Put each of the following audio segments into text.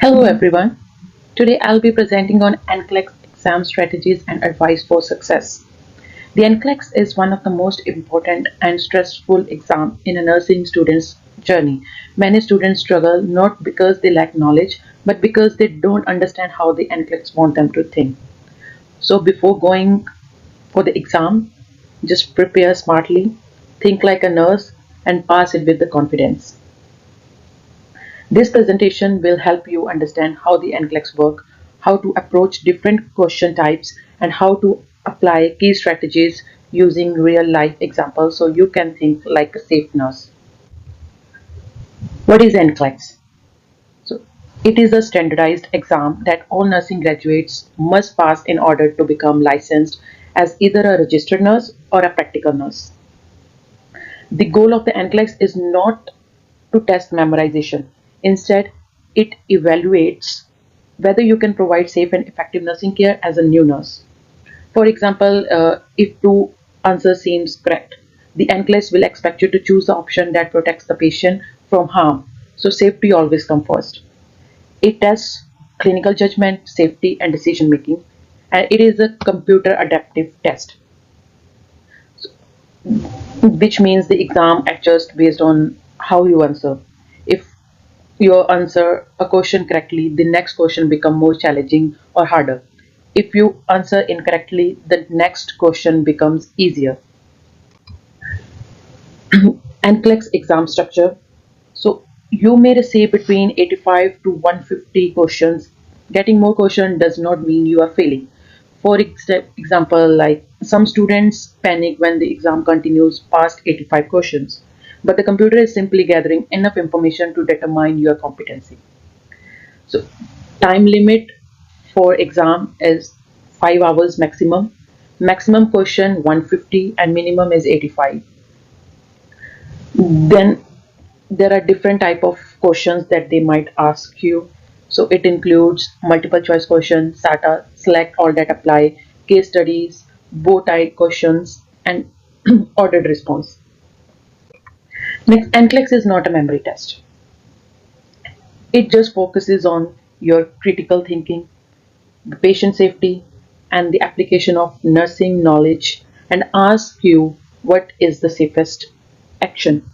Hello everyone. Today I'll be presenting on NCLEX exam strategies and advice for success. The NCLEX is one of the most important and stressful exams in a nursing student's journey. Many students struggle not because they lack knowledge, but because they don't understand how the NCLEX want them to think. So before going for the exam, just prepare smartly, think like a nurse, and pass it with the confidence. This presentation will help you understand how the NCLEX work, how to approach different question types, and how to apply key strategies using real life examples so you can think like a safe nurse. What is NCLEX? So, it is a standardized exam that all nursing graduates must pass in order to become licensed as either a registered nurse or a practical nurse. The goal of the NCLEX is not to test memorization. Instead, it evaluates whether you can provide safe and effective nursing care as a new nurse. For example, if two answers seems correct, the NCLEX will expect you to choose the option that protects the patient from harm. So safety always comes first. It tests clinical judgment, safety, and decision making, and it is a computer adaptive test, which means the exam adjusts based on how you answer. If you answer a question correctly, the next question become more challenging or harder. If you answer incorrectly, the next question becomes easier. NCLEX exam structure. So you may receive between 85 to 150 questions. Getting more questions does not mean you are failing. For example, like some students panic when the exam continues past 85 questions, but the computer is simply gathering enough information to determine your competency. So time limit for exam is 5 hours maximum. Maximum question 150 and minimum is 85. Then there are different type of questions that they might ask you. So it includes multiple choice questions, SATA, select all that apply, case studies, bow tie questions, and ordered response. Next, NCLEX is not a memory test. It just focuses on your critical thinking, the patient safety, and the application of nursing knowledge, and asks you what is the safest action.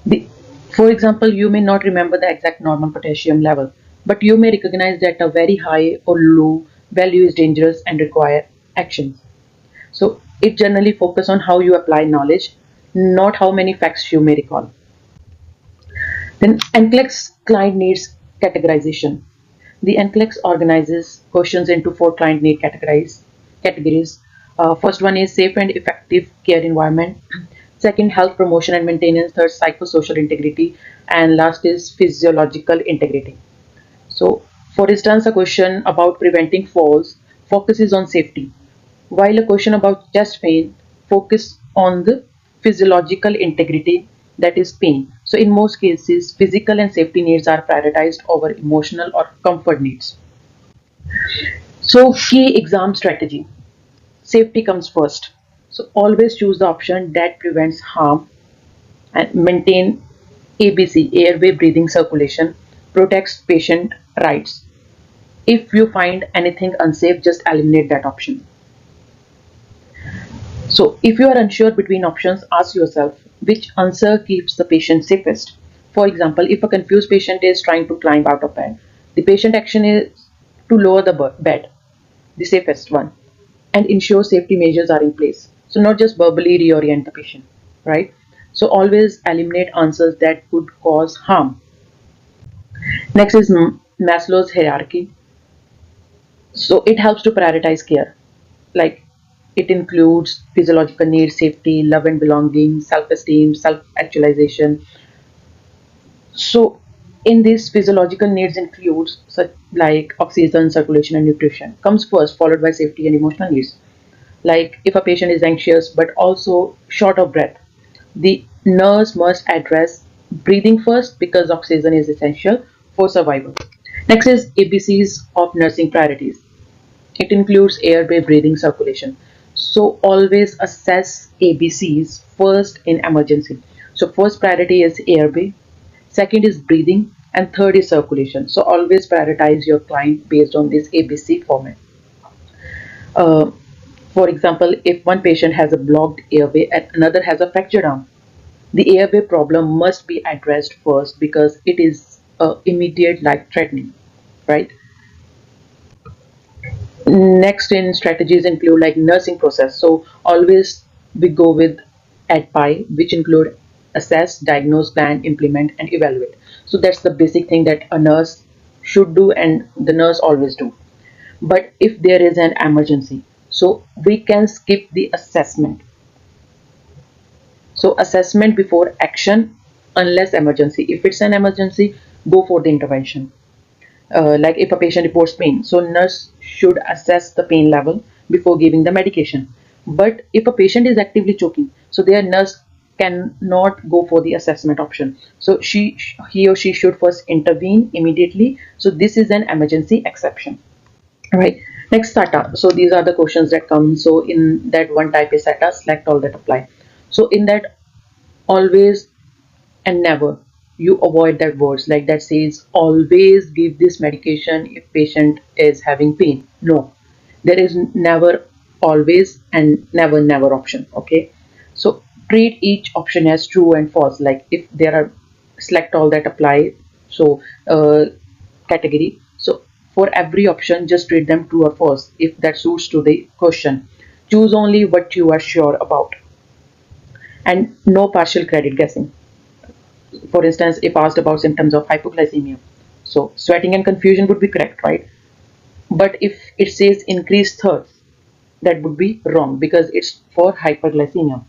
The, for example, you may not remember the exact normal potassium level, but you may recognize that a very high or low value is dangerous and require actions. So it generally focuses on how you apply knowledge, not how many facts you may recall. Then NCLEX client needs categorization. The NCLEX organizes questions into four client need categories. First one is safe and effective care environment. Second, health promotion and maintenance. Third, psychosocial integrity. And last is physiological integrity. So, for instance, a question about preventing falls focuses on safety, while a question about chest pain focuses on the physiological integrity, that is pain. So, in most cases, physical and safety needs are prioritized over emotional or comfort needs. So, key exam strategy. Safety comes first. So, always choose the option that prevents harm and maintain ABC, airway breathing circulation, protects patient rights. If you find anything unsafe, just eliminate that option. So, if you are unsure between options, ask yourself which answer keeps the patient safest. For example, if a confused patient is trying to climb out of bed, the patient action is to lower the bed, the safest one, and ensure safety measures are in place. So, not just verbally reorient the patient, right? So, always eliminate answers that could cause harm. Next is Maslow's hierarchy. So, it helps to prioritize care. Like it includes physiological needs, safety, love and belonging, self-esteem, self-actualization. So, in these physiological needs includes such like oxygen, circulation, and nutrition comes first, followed by safety and emotional needs. Like if a patient is anxious but also short of breath, the nurse must address breathing first because oxygen is essential for survival. Next is ABCs of nursing priorities. It includes airway, breathing, circulation. So always assess ABCs first in emergency. So first priority is airway, second is breathing, And third is circulation. So always prioritize your client based on this ABC format. Uh, for example, if one patient has a blocked airway and another has a fractured arm, the airway problem must be addressed first because it is immediate life threatening, right? Next in strategies include like nursing process. So always we go with ADPIE, which include assess, diagnose, plan, implement, and evaluate. So that's the basic thing that a nurse should do and the nurse always do. But if there is an emergency, so we can skip the assessment. So assessment before action unless emergency. If it's an emergency, go for the intervention. Like if a patient reports pain, so nurse should assess the pain level before giving the medication. But if a patient is actively choking, so their nurse cannot go for the assessment option. So he or she should first intervene immediately. So this is an emergency exception. Right. Next, SATA. So these are the questions that come. So in that one type is SATA, select all that apply. So in that, always and never, you avoid that words like that says always give this medication if patient is having pain. No, there is never always and never option. Okay, so treat each option as true and false. Like if there are, select all that apply. So category, so for every option just treat them true or false if that suits to the question. Choose only what you are sure about, and no partial credit guessing. For instance, if asked about symptoms of hypoglycemia, so sweating and confusion would be correct, right? But if it says increased thirst, that would be wrong because it's for hyperglycemia.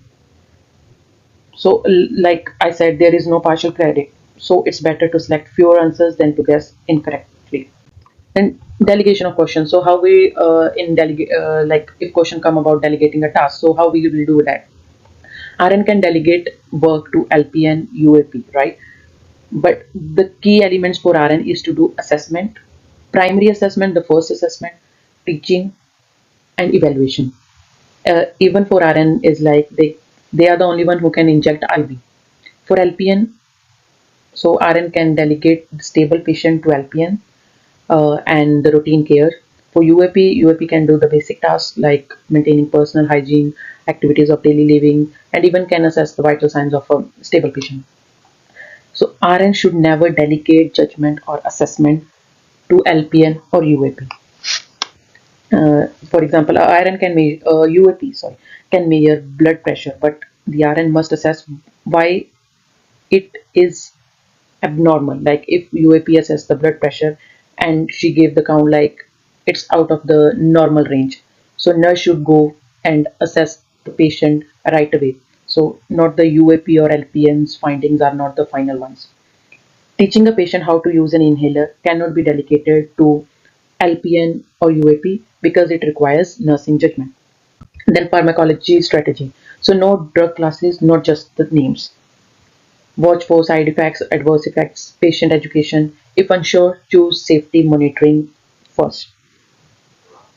So, like I said, there is no partial credit. So it's better to select fewer answers than to guess incorrectly. And delegation of questions. So how we in delegate like if question come about delegating a task, so how we will do that? RN can delegate work to LPN, UAP, right? But the key elements for RN is to do assessment, primary assessment, the first assessment, teaching, and evaluation. Even for RN is like they are the only one who can inject IV. For LPN, so RN can delegate the stable patient to LPN and the routine care. For UAP, UAP can do the basic tasks like maintaining personal hygiene, activities of daily living, and even can assess the vital signs of a stable patient. So RN should never delegate judgment or assessment to LPN or UAP. For example, RN can measure UAP, sorry, can measure blood pressure, but the RN must assess why it is abnormal. Like if UAP assessed the blood pressure and she gave the count like it's out of the normal range, so nurse should go and assess the patient right away. So not the UAP or LPN's findings are not the final ones. Teaching a patient how to use an inhaler cannot be delegated to LPN or UAP because it requires nursing judgment. Then pharmacology strategy. So no drug classes, not just the names. Watch for side effects, adverse effects, patient education. If unsure, choose safety monitoring first.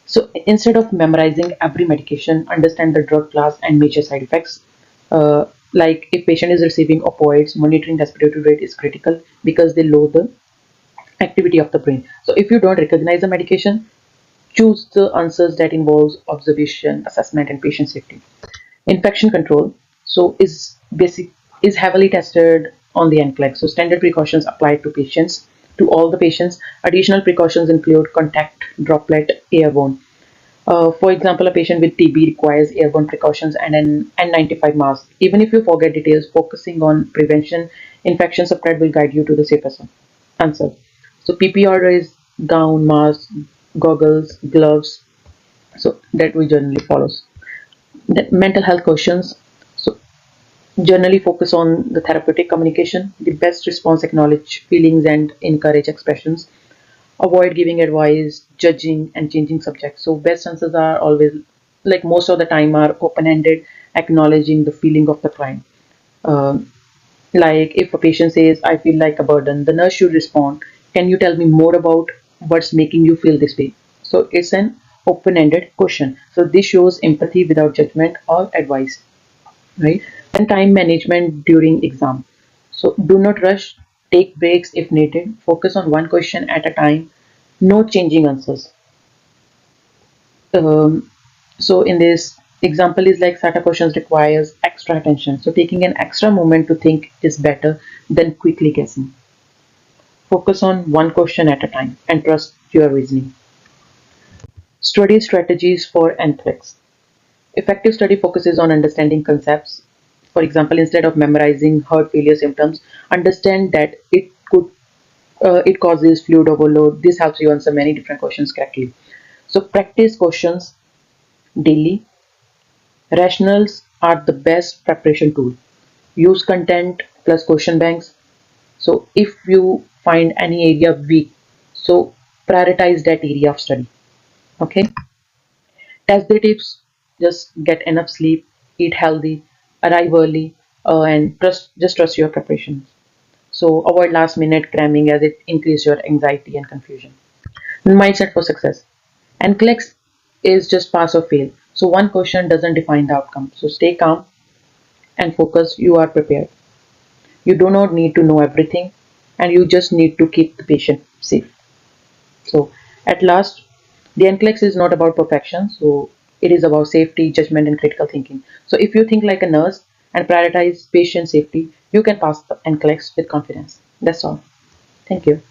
So instead of memorizing every medication, understand the drug class and major side effects. Like if patient is receiving opioids, monitoring respiratory rate is critical because they lower the activity of the brain. So if you don't recognize the medication, choose the answers that involves observation, assessment, and patient safety. Infection control, so is heavily tested on the NCLEX. So standard precautions apply to patients, to all the patients. Additional precautions include contact, droplet, airborne. For example, a patient with TB requires airborne precautions and an N95 mask. Even if you forget details, focusing on prevention, infection spread will guide you to the safest answer. So PPE order is gown, mask, goggles, gloves. So that we generally follows. The mental health questions. So generally focus on the therapeutic communication. The best response acknowledge feelings and encourage expressions. Avoid giving advice, judging, and changing subjects. So best answers are always, like most of the time, are open-ended, acknowledging the feeling of the client. Um, like if a patient says, "I feel like a burden," the nurse should respond, "Can you tell me more about what's making you feel this way?" So it's an open-ended question. So this shows empathy without judgment or advice, right? And time management during exam. So do not rush. Take breaks if needed. Focus on one question at a time. No changing answers. Um, so in this example is like SATA questions requires extra attention. So taking an extra moment to think is better than quickly guessing. Focus on one question at a time and trust your reasoning. Study strategies for NCLEX. Effective study focuses on understanding concepts. For example, instead of memorizing heart failure symptoms, understand that it causes fluid overload. This helps you answer many different questions correctly. So practice questions daily. Rationals are the best preparation tool. Use content plus question banks. So if you find any area weak, so prioritize that area of study. Okay. Test the tips. Just get enough sleep, eat healthy, arrive early, and trust your preparation. So avoid last minute cramming as it increases your anxiety and confusion. Mindset for success. NCLEX is just pass or fail. So one question doesn't define the outcome. So stay calm and focus. You are prepared. You do not need to know everything, and you just need to keep the patient safe. So at last, the NCLEX is not about perfection. So it is about safety, judgment, and critical thinking. So if you think like a nurse and prioritize patient safety, you can pass the NCLEX with confidence. That's all. Thank you.